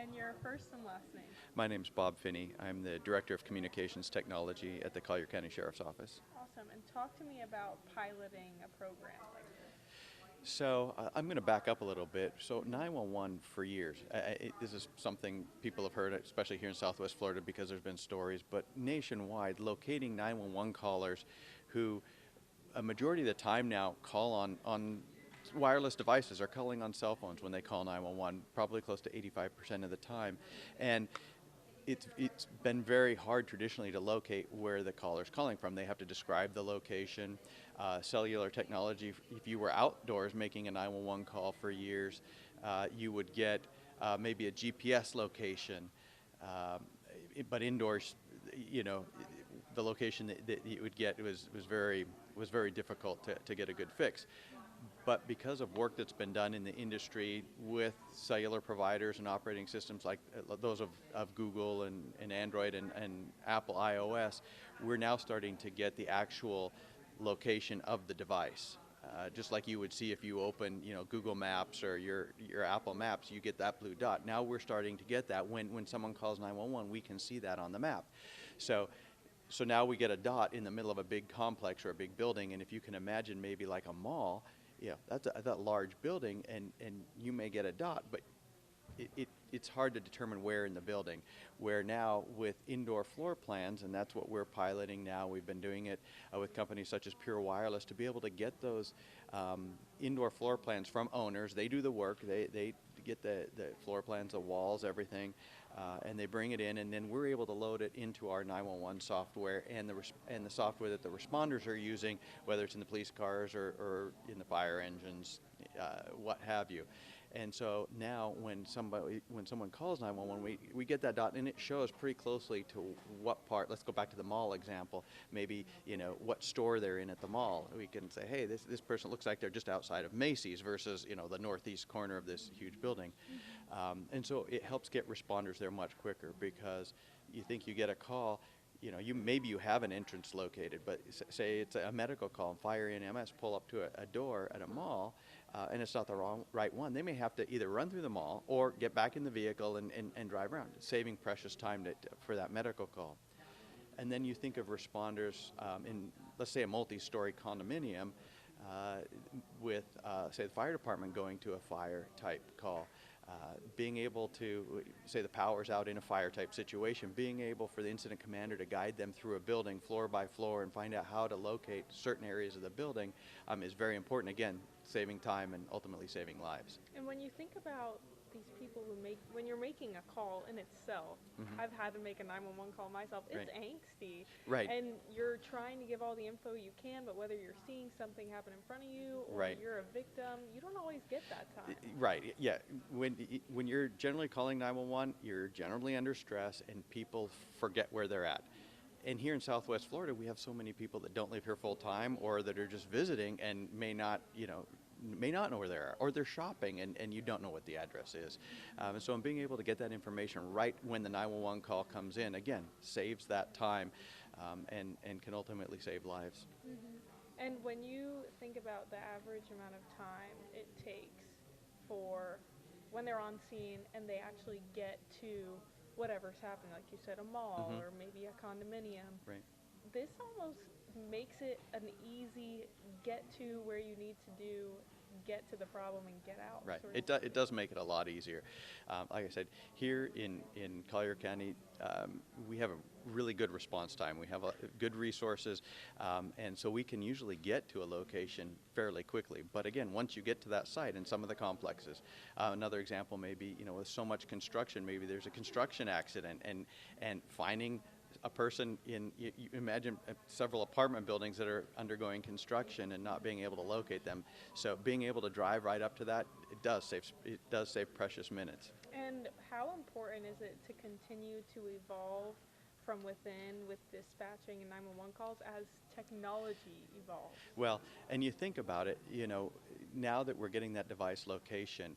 And your first and last name. My name's Bob Finney. I'm the Director of Communications Technology at the Collier County Sheriff's Office. Awesome. And talk to me about piloting a program like this. So I'm going to back up a little bit. So 911 for years, this is something people have heard, especially here in Southwest Florida because there's been stories, but nationwide, locating 911 callers who a majority of the time now call on wireless devices, are calling on cell phones when they call 911, probably close to 85% of the time. And it's been very hard traditionally to locate where the caller's calling from. They have to describe the location. Cellular technology, if you were outdoors making a 911 call for years, you would get maybe a GPS location, but indoors, you know, the location that you would get was very difficult to get a good fix. But because of work that's been done in the industry with cellular providers and operating systems like those of Google and Android and Apple iOS, we're now starting to get the actual location of the device. Just like you would see if you open, Google Maps or your Apple Maps, you get that blue dot. Now we're starting to get that when someone calls 911, we can see that on the map. So now we get a dot in the middle of a big complex or a big building, and if you can imagine maybe like a mall, that's a large building, and you may get a dot, but it's hard to determine where in the building. Where now with indoor floor plans, and that's what we're piloting now, we've been doing it with companies such as Pure Wireless to be able to get those indoor floor plans from owners. They do the work, they get the floor plans, the walls, everything, and they bring it in, and then we're able to load it into our 911 software and the software that the responders are using, whether it's in the police cars or in the fire engines, what have you. And so now when someone calls 911, we get that dot, and it shows pretty closely to what part. Let's go back to the mall example. Maybe what store they're in at the mall. We can say, hey, this person looks like they're just outside of Macy's versus the northeast corner of this huge building. And so it helps get responders there much quicker, because you think you get a call. Maybe you have an entrance located, but say it's a medical call, and fire and EMS pull up to a door at a mall, and it's not the right one. They may have to either run through the mall or get back in the vehicle and drive around, saving precious time for that medical call. And then you think of responders in, let's say, a multi-story condominium with, say, the fire department going to a fire type call. Being able to, say the power's out in a fire type situation, being able for the incident commander to guide them through a building floor by floor and find out how to locate certain areas of the building is very important. Again, saving time and ultimately saving lives. And when you think about these people when you're making a call in itself, I've had to make a 911 call myself, it's angsty. Right. And you're trying to give all the info you can, but whether you're seeing something happen in front of you or you're a victim, you don't always get that time. Right, yeah. When you're generally calling 911, you're generally under stress and people forget where they're at. And here in Southwest Florida, we have so many people that don't live here full time or that are just visiting and may not know where they are, or they're shopping and you don't know what the address is. And so being able to get that information right when the 911 call comes in, again, saves that time and can ultimately save lives. And when you think about the average amount of time it takes for when they're on scene and they actually get to whatever's happening, like you said, a mall or maybe a condominium, this almost makes it an easy get to where you need to get to the problem and get out. Right. It does make it a lot easier. Like I said, here in Collier County, we have a really good response time. We have good resources, and so we can usually get to a location fairly quickly. But again, once you get to that site in some of the complexes, another example may be, with so much construction, maybe there's a construction accident, and finding a person you imagine several apartment buildings that are undergoing construction and not being able to locate them. So being able to drive right up to that, it does save precious minutes. And how important is it to continue to evolve from within with dispatching and 911 calls as technology evolves? Well, and you think about it, now that we're getting that device location,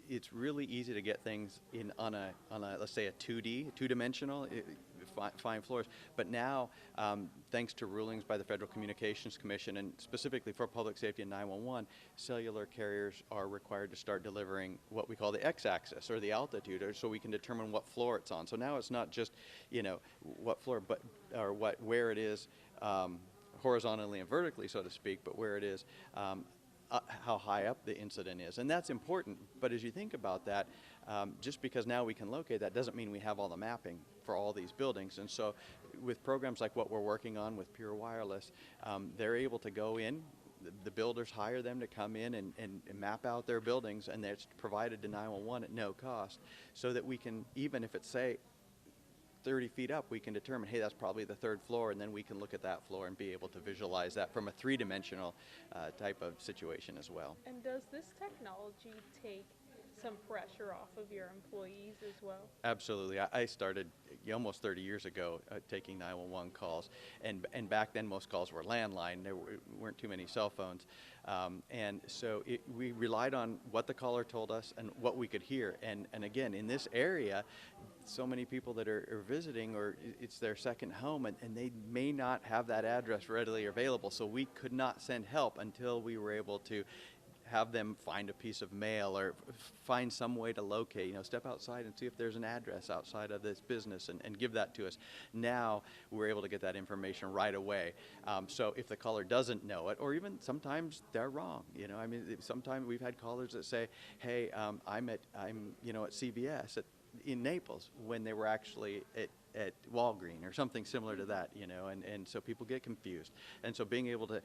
it's really easy to get things in on a let's say a 2D, two-dimensional, fine floors. But now, thanks to rulings by the Federal Communications Commission, and specifically for public safety and 911, cellular carriers are required to start delivering what we call the x-axis, or the altitude, or so we can determine what floor it's on. So now it's not just, what floor, but or where it is, horizontally and vertically, so to speak, but where it is, how high up the incident is. And that's important, but as you think about that, just because now we can locate that doesn't mean we have all the mapping for all these buildings. And so with programs like what we're working on with Pure Wireless, they're able to go in, the builders hire them to come in and map out their buildings, and it's provided to 911 at no cost, so that we can, even if it's, say, 30 feet up, we can determine, hey, that's probably the third floor, and then we can look at that floor and be able to visualize that from a three-dimensional type of situation as well. And does this technology take some pressure off of your employees as well? Absolutely. I started almost 30 years ago taking 911 calls, and back then most calls were landline. There weren't too many cell phones, and so we relied on what the caller told us and what we could hear. And again, in this area, so many people that are visiting, or it's their second home, and they may not have that address readily available, so we could not send help until we were able to have them find a piece of mail or find some way to locate, step outside and see if there's an address outside of this business and give that to us. Now we're able to get that information right away. So if the caller doesn't know it, or even sometimes they're wrong, sometimes we've had callers that say, hey, I'm at CVS in Naples, when they were actually at Walgreens or something similar to that, and so people get confused. And so being able to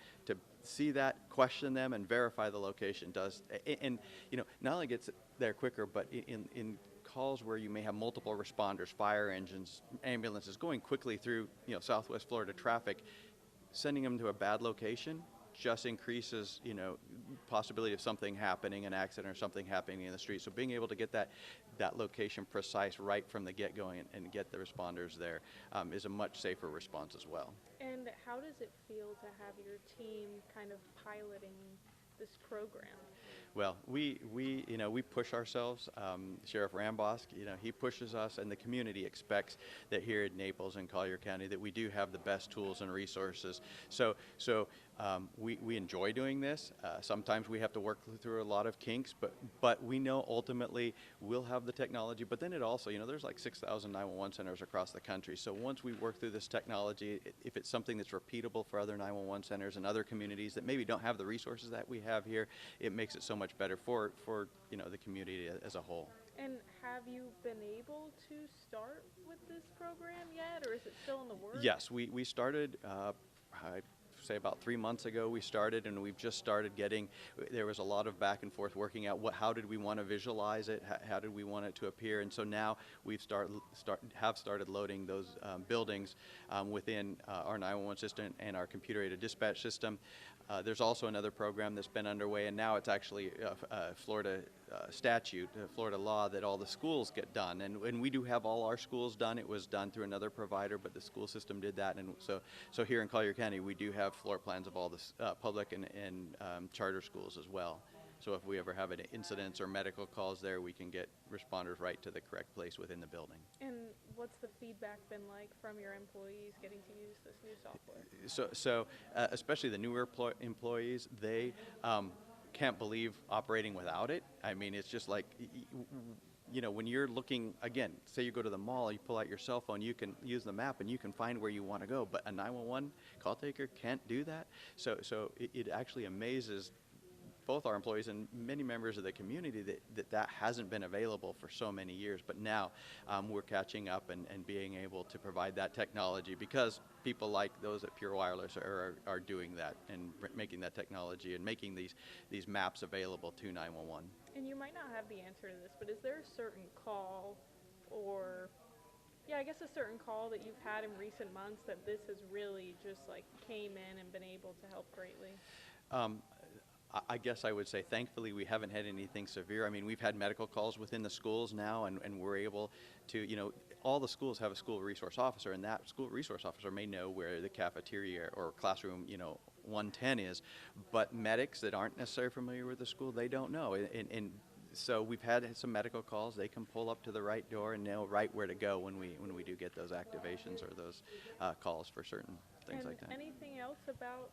see that, question them, and verify the location does, and not only gets it there quicker, but in calls where you may have multiple responders, fire engines, ambulances going quickly through Southwest Florida traffic, sending them to a bad location just increases, possibility of something happening, an accident or something happening in the street. So being able to get that location precise right from the get-go and get the responders there is a much safer response as well. And how does it feel to have your team kind of piloting this program? Well, we push ourselves. Sheriff Rambosk, he pushes us, and the community expects that here in Naples and Collier County that we do have the best tools and resources. So we enjoy doing this. Sometimes we have to work through a lot of kinks, but we know ultimately we'll have the technology. But then it also, there's like 6,000 911 centers across the country. So once we work through this technology, if it's something that's repeatable for other 911 centers and other communities that maybe don't have the resources that we have here, it makes it so much better for the community as a whole. And have you been able to start with this program yet, or is it still in the works? Yes, we started, I'd say about 3 months ago we started, and we've just started getting, there was a lot of back and forth working out how did we want to visualize it, how did we want it to appear, and so now we've started loading those buildings within our 911 system and our computer-aided dispatch system. There's also another program that's been underway, and now it's actually a Florida statute, Florida law, that all the schools get done. And we do have all our schools done. It was done through another provider, but the school system did that. And so here in Collier County, we do have floor plans of all the public and charter schools as well. So if we ever have an incidents or medical calls there, we can get responders right to the correct place within the building. And what's the feedback been like from your employees getting to use this new software? So especially the newer employees, they can't believe operating without it. I mean, it's just like, when you're looking, again, say you go to the mall, you pull out your cell phone, you can use the map and you can find where you want to go, but a 911 call taker can't do that. So it actually amazes both our employees and many members of the community that hasn't been available for so many years. But now we're catching up and being able to provide that technology, because people like those at Pure Wireless are doing that and making that technology and making these maps available to 911. And you might not have the answer to this, but is there a certain call or, I guess a certain call that you've had in recent months that this has really just like came in and been able to help greatly? I guess I would say, thankfully, we haven't had anything severe. I mean, we've had medical calls within the schools now, and we're able to, all the schools have a school resource officer, and that school resource officer may know where the cafeteria or classroom, 110 is. But medics that aren't necessarily familiar with the school, they don't know. And so we've had some medical calls. They can pull up to the right door and know right where to go when we do get those activations or those calls for certain things and like that. anything else about